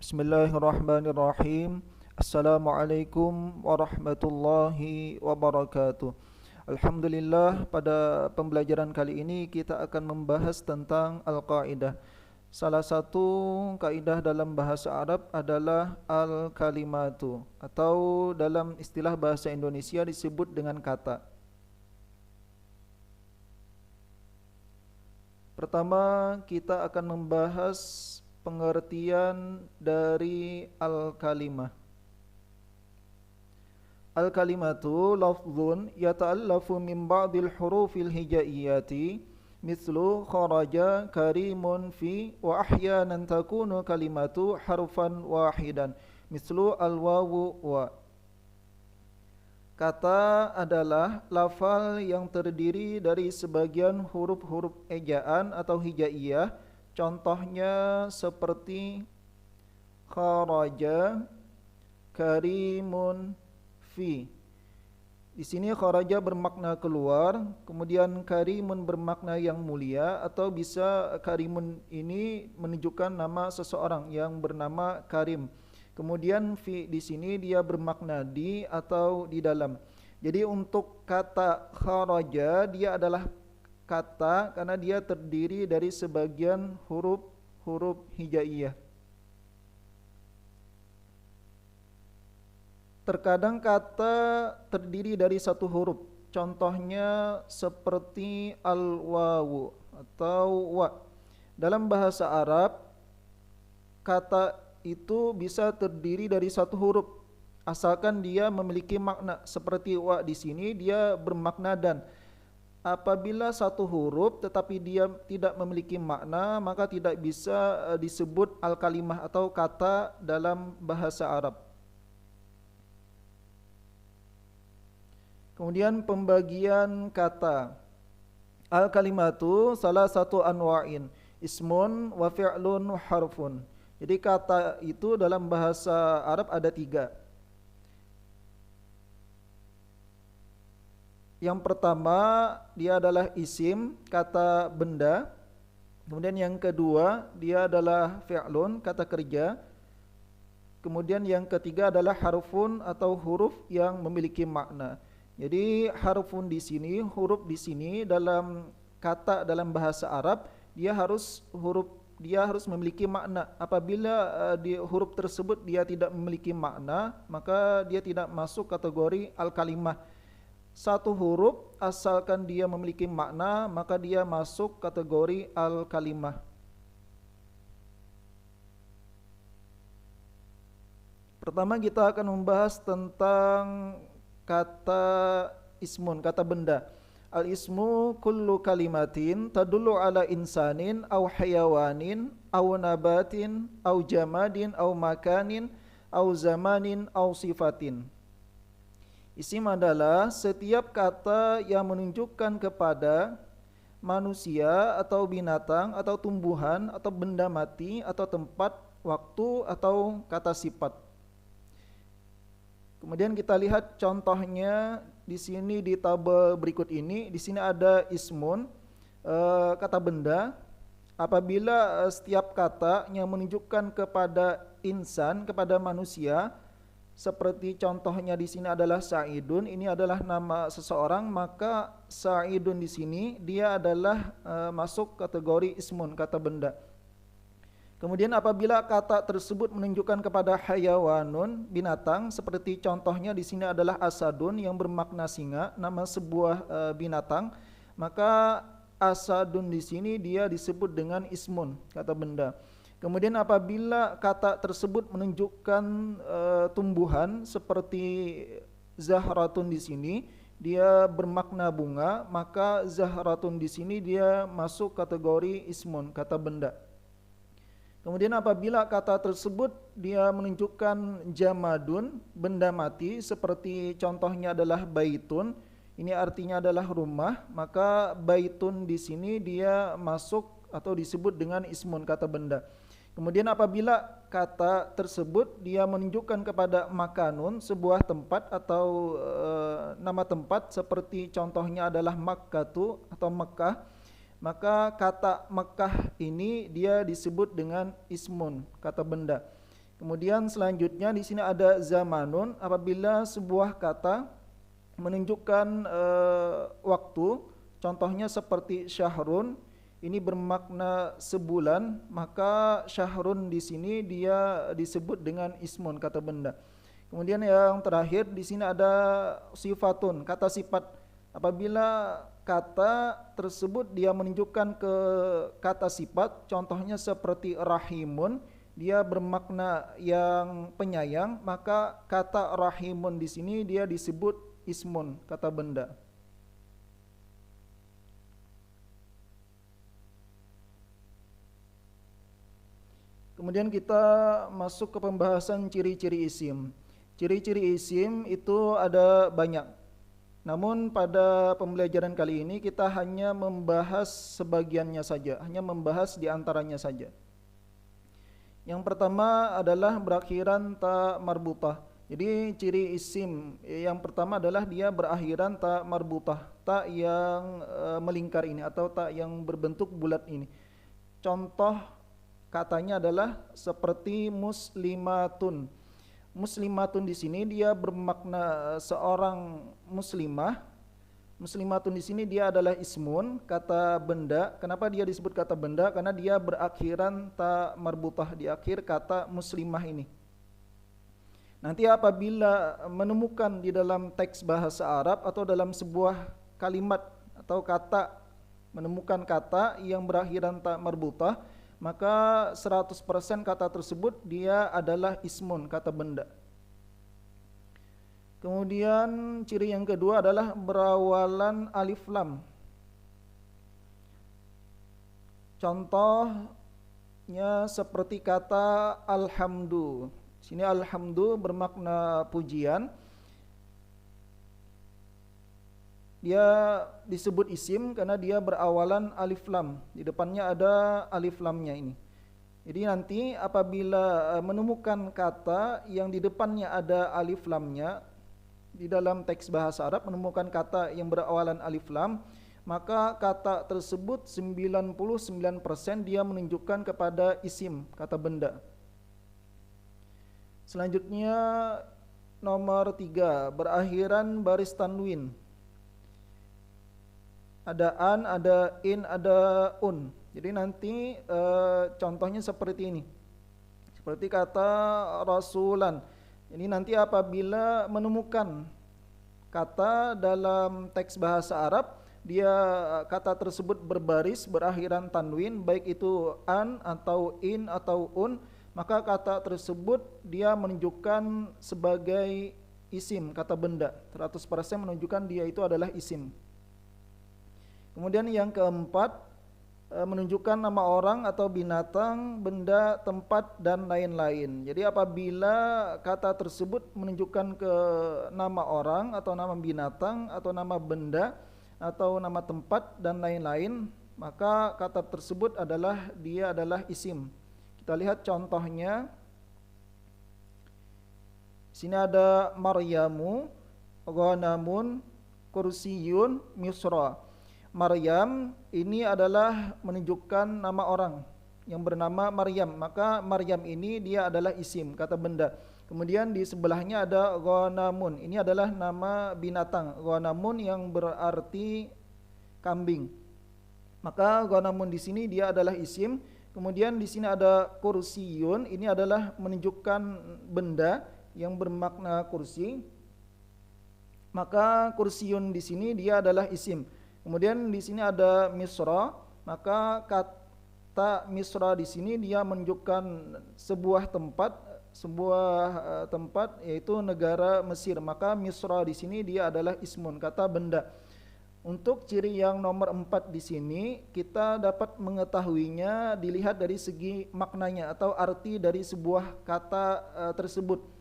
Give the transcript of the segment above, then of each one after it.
Bismillahirrahmanirrahim. Assalamualaikum warahmatullahi wabarakatuh. Alhamdulillah, pada pembelajaran kali ini kita akan membahas tentang al-qaidah. Salah satu kaidah dalam bahasa Arab adalah al-kalimatu, atau dalam istilah bahasa Indonesia disebut dengan kata. Pertama, kita akan membahas pengertian dari al-kalimah. Al-kalimatu lafzun yata'allafu min ba'dil hurufil hijaiyati mislu kharaja, karimun, fi, wa ahyanan takunu kalimatu harfan wahidan mislu al-wawu wa. Kata adalah lafal yang terdiri dari sebagian huruf-huruf ejaan atau hijaiyah. Contohnya seperti kharaja, karimun, fi. Di sini kharaja bermakna keluar, kemudian karimun bermakna yang mulia, atau bisa karimun ini menunjukkan nama seseorang yang bernama Karim. Kemudian fi di sini dia bermakna di atau di dalam. Jadi untuk kata kharaja dia adalah kata karena dia terdiri dari sebagian huruf hijaiyah. Terkadang kata terdiri dari satu huruf. Contohnya seperti al-wawu atau wa. Dalam bahasa Arab, kata itu bisa terdiri dari satu huruf asalkan dia memiliki makna. Seperti wa di sini dia bermakna dan. Apabila satu huruf tetapi dia tidak memiliki makna, maka tidak bisa disebut al-kalimah atau kata dalam bahasa Arab. Kemudian pembagian kata. Al-kalimatu salah satu anwa'in, ismun wa fi'lun wa harfun. Jadi kata itu dalam bahasa Arab ada 3. Yang pertama dia adalah isim, kata benda. Kemudian yang kedua dia adalah fi'lun, kata kerja. Kemudian yang ketiga adalah harfun atau huruf yang memiliki makna. Jadi harfun di sini, huruf di sini dalam kata dalam bahasa Arab dia harus memiliki makna. Apabila di huruf tersebut dia tidak memiliki makna, maka dia tidak masuk kategori al-kalimah. Satu huruf asalkan dia memiliki makna, maka dia masuk kategori al-kalimah. Pertama kita akan membahas tentang kata ismun, kata benda. Al-ismu kullu kalimatin tadullu ala insanin aw hayawanin aw nabatin aw jamadin aw makanin aw zamanin aw sifatin. Isim adalah setiap kata yang menunjukkan kepada manusia atau binatang atau tumbuhan atau benda mati atau tempat, waktu atau kata sifat. Kemudian kita lihat contohnya di sini di tabel berikut ini. Di sini ada ismun, kata benda. Apabila setiap kata yang menunjukkan kepada insan, kepada manusia, seperti contohnya di sini adalah Sa'idun, ini adalah nama seseorang, maka Sa'idun di sini dia adalah masuk kategori ismun, kata benda. Kemudian apabila kata tersebut menunjukkan kepada hayawanun, binatang, seperti contohnya di sini adalah Asadun yang bermakna singa, nama sebuah binatang, maka Asadun di sini dia disebut dengan ismun, kata benda. Kemudian apabila kata tersebut menunjukkan tumbuhan seperti zahratun di sini, dia bermakna bunga, maka zahratun di sini dia masuk kategori ismun, kata benda. Kemudian apabila kata tersebut dia menunjukkan jamadun, benda mati, seperti contohnya adalah baitun, ini artinya adalah rumah, maka baitun di sini dia masuk atau disebut dengan ismun, kata benda. Kemudian apabila kata tersebut dia menunjukkan kepada makanun, sebuah tempat atau nama tempat, seperti contohnya adalah Makkatu atau Mekah, maka kata Mekah ini dia disebut dengan ismun, kata benda. Kemudian selanjutnya di sini ada zamanun, apabila sebuah kata menunjukkan waktu, contohnya seperti syahrun, ini bermakna sebulan, maka syahrun di sini dia disebut dengan ismun, kata benda. Kemudian yang terakhir di sini ada sifatun, kata sifat. Apabila kata tersebut dia menunjukkan ke kata sifat, contohnya seperti rahimun, dia bermakna yang penyayang, maka kata rahimun di sini dia disebut ismun, kata benda. Kemudian kita masuk ke pembahasan ciri-ciri isim. Ciri-ciri isim itu ada banyak. Namun pada pembelajaran kali ini kita hanya membahas sebagiannya saja, hanya membahas di antaranya saja. Yang pertama adalah berakhiran ta marbutah. Jadi ciri isim yang pertama adalah dia berakhiran ta marbutah, ta yang melingkar ini atau ta yang berbentuk bulat ini. Contoh katanya adalah seperti muslimatun. Muslimatun di sini dia bermakna seorang muslimah. Muslimatun di sini dia adalah ismun, kata benda. Kenapa dia disebut kata benda? Karena dia berakhiran ta marbutah, di akhir kata muslimah ini. Nanti apabila menemukan di dalam teks bahasa Arab atau dalam sebuah kalimat atau kata, menemukan kata yang berakhiran ta marbutah, maka 100% kata tersebut dia adalah ismun, kata benda. Kemudian ciri yang kedua adalah berawalan alif lam. Contohnya seperti kata alhamdu. Sini alhamdu bermakna pujian. Dia disebut isim karena dia berawalan alif lam. Di depannya ada alif lamnya ini. Jadi nanti apabila menemukan kata yang di depannya ada alif lamnya, di dalam teks bahasa Arab menemukan kata yang berawalan alif lam, maka kata tersebut 99% dia menunjukkan kepada isim, kata benda. Selanjutnya nomor 3, berakhiran baris tanwin. Ada an, ada in, ada un. Jadi nanti contohnya seperti ini. Seperti kata rasulan. Ini nanti apabila menemukan kata dalam teks bahasa Arab, dia kata tersebut berbaris berakhiran tanwin, baik itu an atau in atau un, maka kata tersebut dia menunjukkan sebagai isim, kata benda. 100% menunjukkan dia itu adalah isim. Kemudian yang keempat, menunjukkan nama orang atau binatang, benda, tempat, dan lain-lain. Jadi apabila kata tersebut menunjukkan ke nama orang atau nama binatang atau nama benda atau nama tempat dan lain-lain, maka kata tersebut dia adalah isim. Kita lihat contohnya. Sini ada Maryamu, Ghanamun, Kursiyun, Misra. Maryam ini adalah menunjukkan nama orang yang bernama Maryam, maka Maryam ini dia adalah isim, kata benda. Kemudian di sebelahnya ada Ghanamun, ini adalah nama binatang. Ghanamun yang berarti kambing, maka Ghanamun di sini dia adalah isim. Kemudian di sini ada Kursiyun, ini adalah menunjukkan benda yang bermakna kursi, maka Kursiyun di sini dia adalah isim. Kemudian di sini ada Misra, maka kata Misra di sini dia menunjukkan sebuah tempat yaitu negara Mesir. Maka Misra di sini dia adalah ismun, kata benda. Untuk ciri yang nomor 4 di sini kita dapat mengetahuinya dilihat dari segi maknanya atau arti dari sebuah kata tersebut.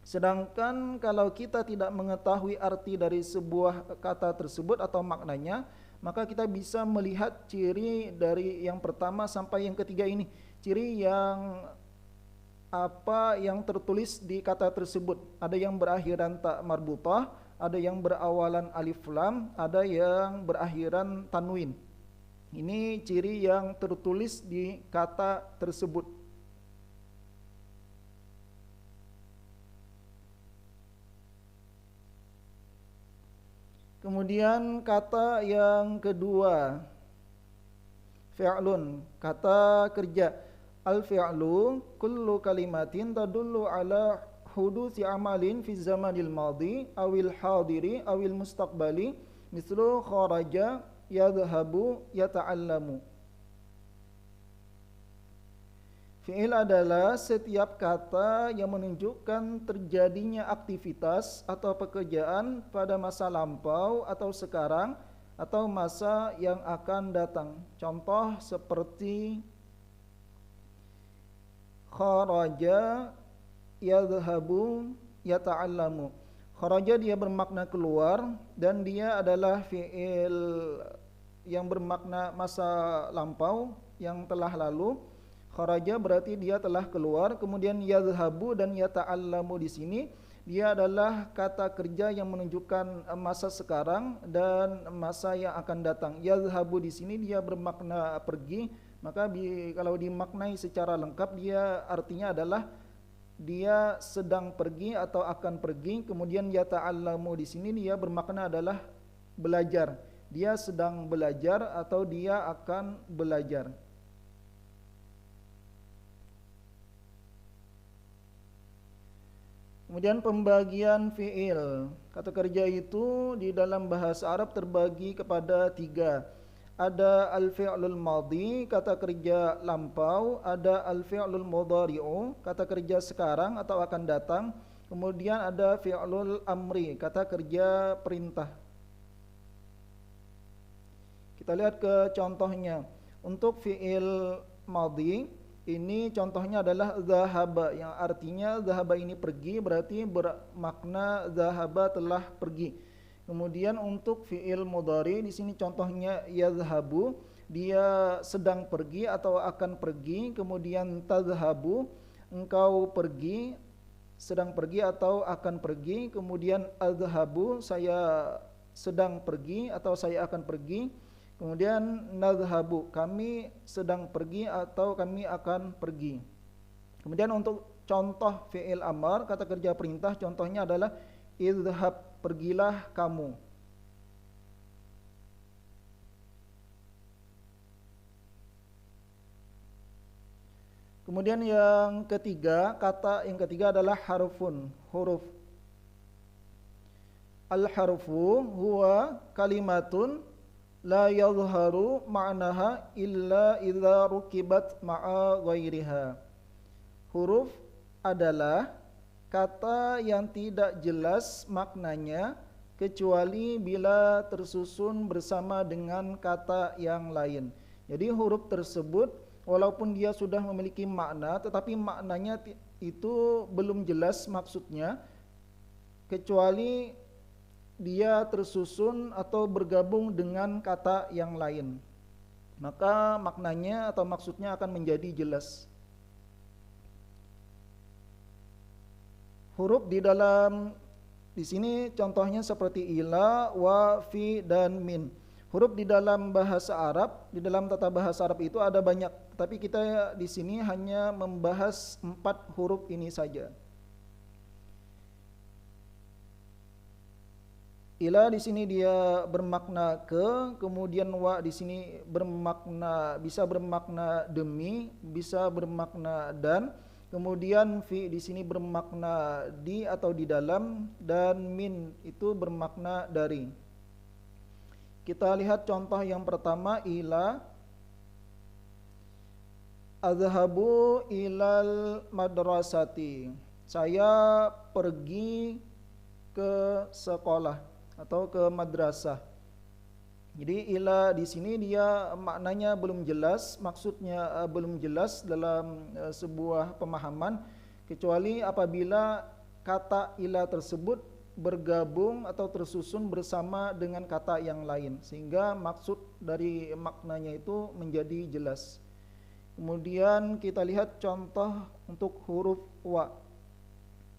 Sedangkan kalau kita tidak mengetahui arti dari sebuah kata tersebut atau maknanya, maka kita bisa melihat ciri dari yang pertama sampai yang ketiga ini. Ciri yang apa yang tertulis di kata tersebut. Ada yang berakhiran ta marbutah, ada yang berawalan alif lam, ada yang berakhiran tanwin. Ini ciri yang tertulis di kata tersebut. Kemudian kata yang kedua, fi'lun, kata kerja. Al-fi'lu kullu kalimatin tadullu ala hudusi amalin fi zamanil madhi awil hadiri awil mustaqbali mislu kharaja yadhhabu yata'allamu. Fi'il adalah setiap kata yang menunjukkan terjadinya aktivitas atau pekerjaan pada masa lampau atau sekarang atau masa yang akan datang. Contoh seperti kharaja yadhhabu yata'allamu. Kharaja dia bermakna keluar dan dia adalah fi'il yang bermakna masa lampau yang telah lalu. Kharaja berarti dia telah keluar. Kemudian yadhhabu dan yata'allamu di sini dia adalah kata kerja yang menunjukkan masa sekarang dan masa yang akan datang. Yadhhabu di sini dia bermakna pergi, maka kalau dimaknai secara lengkap dia artinya adalah dia sedang pergi atau akan pergi. Kemudian yata'allamu di sini dia bermakna adalah belajar. Dia sedang belajar atau dia akan belajar. Kemudian pembagian fi'il. Kata kerja itu di dalam bahasa Arab terbagi kepada 3. Ada al-fi'lul madhi, kata kerja lampau. Ada al-fi'lul mudhari'u, kata kerja sekarang atau akan datang. Kemudian ada fi'lul amri, kata kerja perintah. Kita lihat ke contohnya. Untuk fi'il madhi, ini contohnya adalah zahaba, yang artinya zahaba ini pergi, berarti bermakna zahaba telah pergi. Kemudian untuk fi'il mudhari di sini contohnya yadhhabu, dia sedang pergi atau akan pergi. Kemudian tadhhabu, engkau pergi, sedang pergi atau akan pergi. Kemudian adhhabu, saya sedang pergi atau saya akan pergi. Kemudian nadhhabu, kami sedang pergi atau kami akan pergi. Kemudian untuk contoh fi'il amar, kata kerja perintah, contohnya adalah idhhab, pergilah kamu. Kemudian yang ketiga, kata yang ketiga adalah harfun, huruf. Al-harfu huwa kalimatun la yadhharu ma'naha illa idza rukibat ma'a ghairiha. Huruf adalah kata yang tidak jelas maknanya kecuali bila tersusun bersama dengan kata yang lain. Jadi huruf tersebut walaupun dia sudah memiliki makna, tetapi maknanya itu belum jelas maksudnya kecuali dia tersusun atau bergabung dengan kata yang lain, maka maknanya atau maksudnya akan menjadi jelas. Huruf di sini contohnya seperti ila, wa, fi, dan min. Huruf di dalam bahasa Arab, di dalam tata bahasa Arab itu ada banyak, tapi kita di sini hanya membahas 4 huruf ini saja. Ila di sini dia bermakna ke, kemudian wa di sini bisa bermakna demi, bisa bermakna dan, kemudian fi di sini bermakna di atau di dalam, dan min itu bermakna dari. Kita lihat contoh yang pertama, ila. Adhabu ilal madrasati, saya pergi ke sekolah atau ke madrasah. Jadi ila di sini dia maknanya belum jelas, maksudnya belum jelas dalam sebuah pemahaman, kecuali apabila kata ila tersebut bergabung atau tersusun bersama dengan kata yang lain, sehingga maksud dari maknanya itu menjadi jelas. Kemudian kita lihat contoh untuk huruf wa.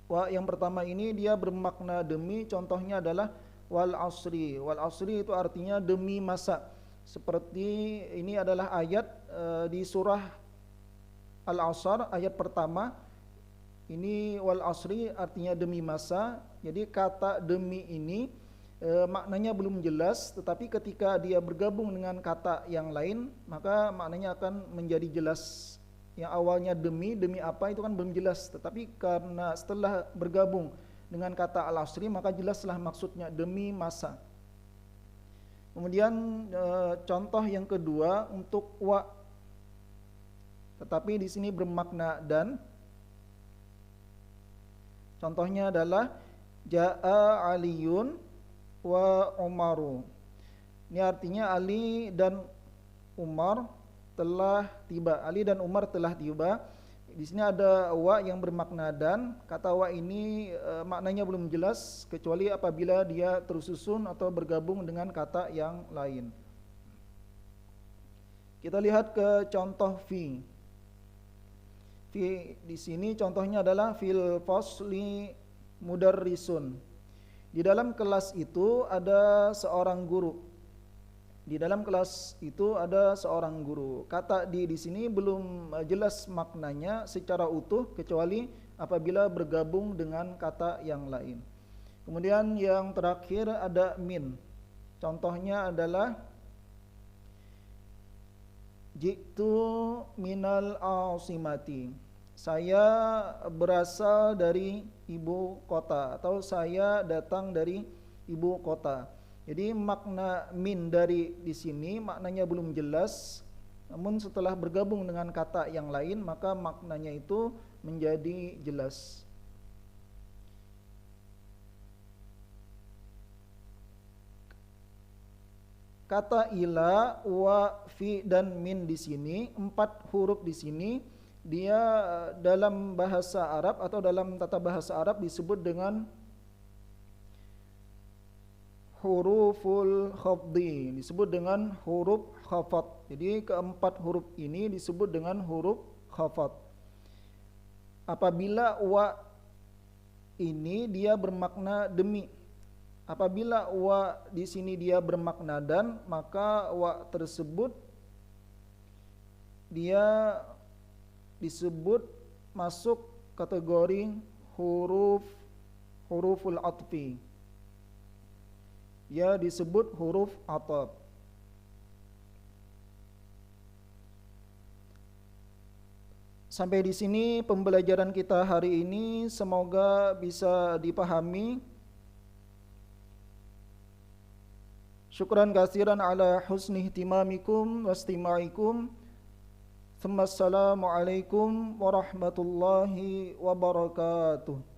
Wa yang pertama ini dia bermakna demi, contohnya adalah wal asri. Wal asri itu artinya demi masa. Seperti ini adalah ayat di surah Al-Asr, ayat pertama. Ini wal asri artinya demi masa. Jadi kata demi ini maknanya belum jelas, tetapi ketika dia bergabung dengan kata yang lain, maka maknanya akan menjadi jelas. Yang awalnya demi apa itu kan belum jelas, tetapi karena setelah bergabung dengan kata al-asri maka jelaslah maksudnya demi masa. Kemudian contoh yang kedua untuk wa, tetapi di sini bermakna dan. Contohnya adalah jaa Aliyun wa Umaru. Ini artinya Ali dan Umar telah tiba. Ali dan Umar telah tiba. Di sini ada wa yang bermakna dan. Kata wa ini maknanya belum jelas kecuali apabila dia tersusun atau bergabung dengan kata yang lain. Kita lihat ke contoh fi. Fi di sini contohnya adalah fil fasli mudarrisun. Di dalam kelas itu ada seorang guru. Di dalam kelas itu ada seorang guru. Kata di sini belum jelas maknanya secara utuh kecuali apabila bergabung dengan kata yang lain. Kemudian yang terakhir ada min. Contohnya adalah jitu minal asimati. Saya berasal dari ibu kota atau saya datang dari ibu kota. Jadi makna min dari di sini maknanya belum jelas, namun setelah bergabung dengan kata yang lain maka maknanya itu menjadi jelas. Kata ila, wa, fi dan min di sini, 4 huruf di sini dia dalam bahasa Arab atau dalam tata bahasa Arab disebut dengan huruful khafdi, disebut dengan huruf khafat. Jadi keempat huruf ini disebut dengan huruf khafat. Apabila wa ini dia bermakna demi. Apabila wa di sini dia bermakna dan, maka wa tersebut dia disebut masuk kategori huruful atfi. Dia disebut huruf ataf. Sampai di sini pembelajaran kita hari ini, semoga bisa dipahami. Syukran katsiran ala husni ihtimamikum wastimaikum. Assalamualaikum warahmatullahi wabarakatuh.